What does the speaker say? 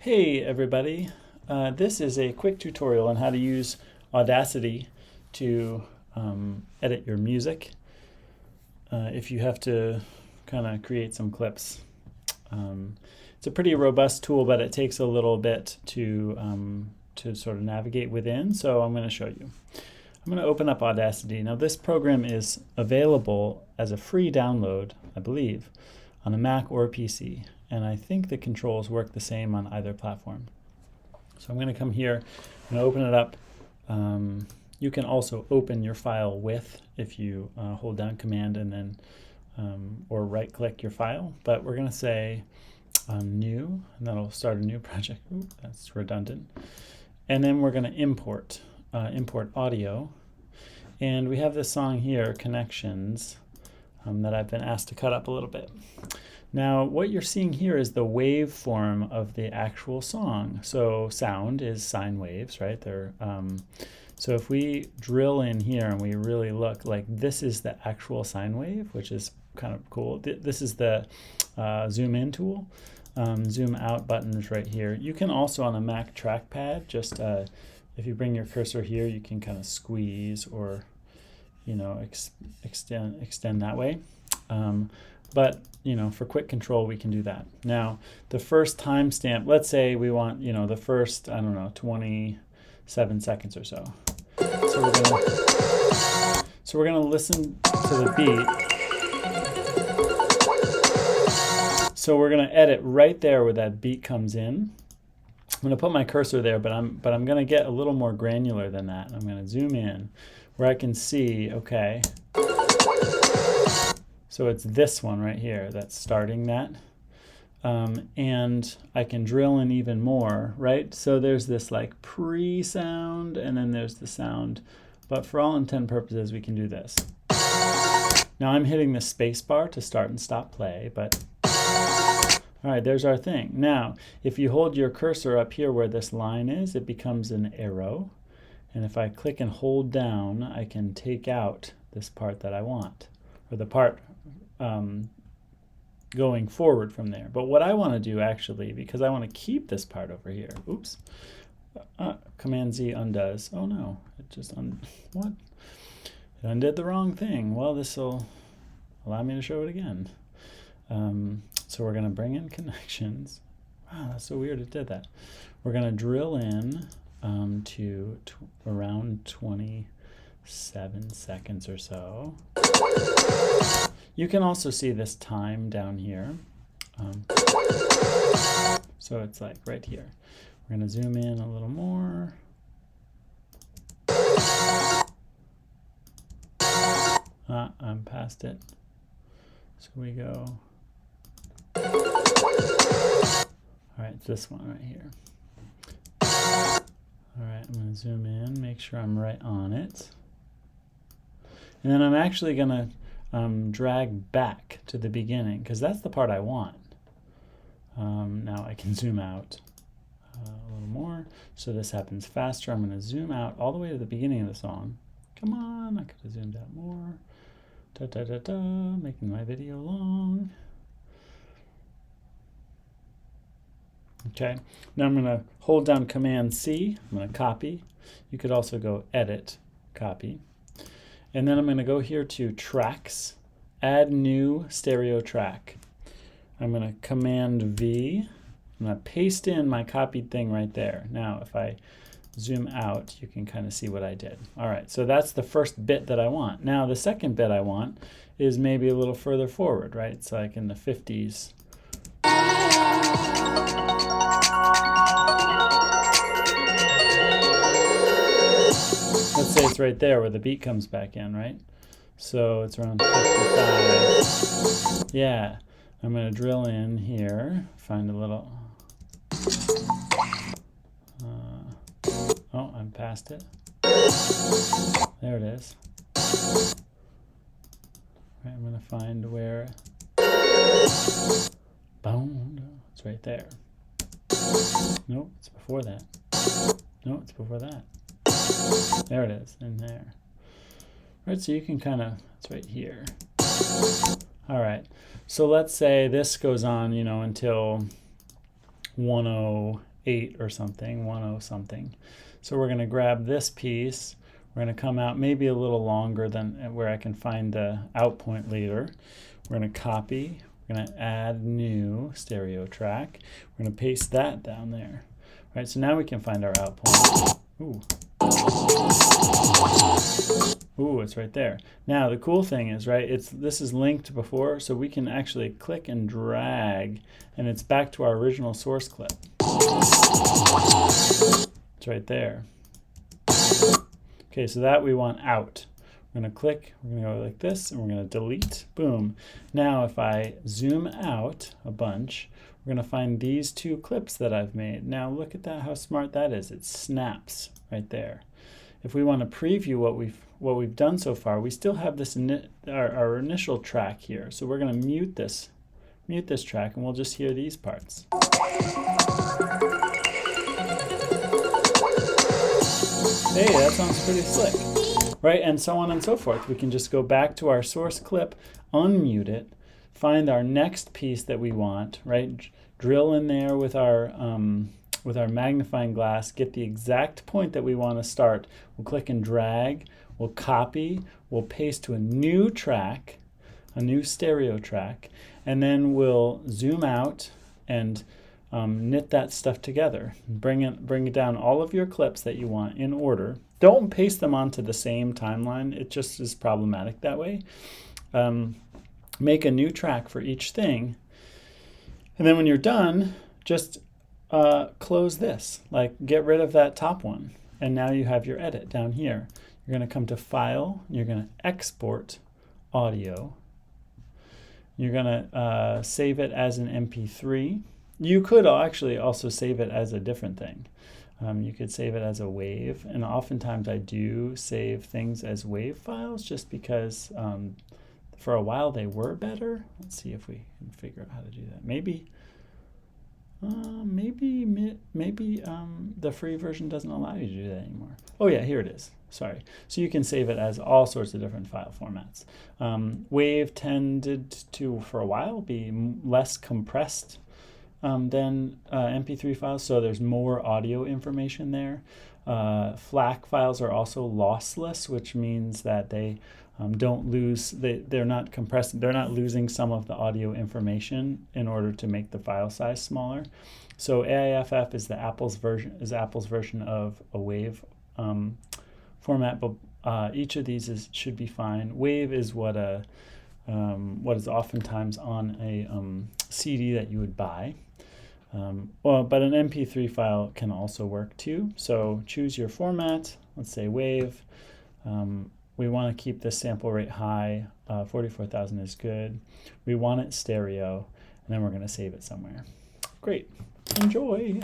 Hey everybody, this is a quick tutorial on how to use Audacity to edit your music if you have to kind of create some clips. It's a pretty robust tool, but it takes a little bit to sort of navigate within, so I'm going to show you. I'm going to open up Audacity. Now this program is available as a free download, I believe, on a Mac or a PC. And I think the controls work the same on either platform. So I'm going to come here and open it up. You can also open your file with if you hold down Command and then or right click your file. But we're going to say new, and that'll start a new project. Ooh, that's redundant. And then we're going to import audio. And we have this song here, Connections, that I've been asked to cut up a little bit. Now, what you're seeing here is the waveform of the actual song. So sound is sine waves, right? So if we drill in here and we really look, like this is the actual sine wave, which is kind of cool. This is the zoom in tool. Zoom out button is right here. You can also on a Mac trackpad, just if you bring your cursor here, you can kind of squeeze or extend that way. But for quick control, we can do that. Now, the first timestamp, let's say we want, the first, 27 seconds or so. So we're gonna listen to the beat. So we're gonna edit right there where that beat comes in. I'm gonna put my cursor there, but I'm gonna get a little more granular than that. I'm gonna zoom in where I can see, okay. So it's this one right here that's starting that. And I can drill in even more, right? So there's this like pre-sound and then there's the sound. But for all intent and purposes, we can do this. Now I'm hitting the space bar to start and stop play, but all right, there's our thing. Now, if you hold your cursor up here where this line is, it becomes an arrow. And if I click and hold down, I can take out this part that I want, or the part going forward from there. But what I want to do actually, because I want to keep this part over here, oops, Command Z undoes. Oh no, it just what? It undid the wrong thing. Well, this will allow me to show it again. So we're going to bring in connections. Wow, that's so weird it did that. We're going to drill in to around 27 seconds or so. You can also see this time down here. So it's like right here. We're going to zoom in a little more. I'm past it. So we go. All right, it's this one right here. All right, I'm going to zoom in, make sure I'm right on it. And then I'm actually going to drag back to the beginning because that's the part I want. Now I can zoom out a little more so this happens faster. I'm going to zoom out all the way to the beginning of the song. Come on, I could have zoomed out more. Da, da, da, da, making my video long. Okay, now I'm going to hold down Command C. I'm going to copy. You could also go Edit, Copy. And then I'm going to go here to Tracks, Add New Stereo Track. I'm going to Command V. I'm going to paste in my copied thing right there. Now, if I zoom out, you can kind of see what I did. All right, so that's the first bit that I want. Now, the second bit I want is maybe a little further forward, right? It's like in the 50s. Let's say it's right there where the beat comes back in, right? So it's around 55. Yeah, I'm going to drill in here, find a little. Oh, I'm past it. There it is. Right, I'm going to find where. Boom. It's right there. Nope, it's before that. No, it's before that. There it is, in there. Right, so you can kind of, it's right here. All right, so let's say this goes on, until 108. 108 or something, 10 something. So we're going to grab this piece. We're going to come out maybe a little longer than where I can find the out point later. We're going to copy. We're going to add new stereo track. We're going to paste that down there. All right, so now we can find our out point. Ooh. Ooh, it's right there. Now the cool thing is, right, this is linked before, so we can actually click and drag, and it's back to our original source clip. It's right there. Okay, so that we want out. We're going to click, we're going to go like this, and we're going to delete. Boom. Now if I zoom out a bunch, we're going to find these two clips that I've made. Now look at that, how smart that is. It snaps right there. If we want to preview what we've done so far, we still have this our initial track here. So we're going to mute this track, and we'll just hear these parts. Hey, that sounds pretty slick, right? And so on and so forth. We can just go back to our source clip, unmute it, find our next piece that we want, right? Drill in there with our magnifying glass, get the exact point that we want to start. We'll click and drag, we'll copy, we'll paste to a new track, a new stereo track, and then we'll zoom out and knit that stuff together. Bring down all of your clips that you want in order. Don't paste them onto the same timeline. It just is problematic that way. Make a new track for each thing. And then when you're done, just close this, like get rid of that top one. And now you have your edit down here. You're going to come to File, you're going to Export Audio. You're going to save it as an MP3. You could actually also save it as a different thing. You could save it as a WAV, and oftentimes I do save things as WAV files just because for a while they were better. Let's see if we can figure out how to do that. Maybe the free version doesn't allow you to do that anymore. Oh yeah, here it is. Sorry. So you can save it as all sorts of different file formats. WAV tended to, for a while, be less compressed than MP3 files, so there's more audio information there. FLAC files are also lossless, which means that they don't lose, they're not compressed, they're not losing some of the audio information in order to make the file size smaller. So AIFF is Apple's version of a WAV format, but each of these should be fine. WAV is what is oftentimes on a CD that you would buy. But an MP3 file can also work too. So choose your format. Let's say WAV. We want to keep the sample rate high. 44,000 is good. We want it stereo, and then we're going to save it somewhere. Great. Enjoy.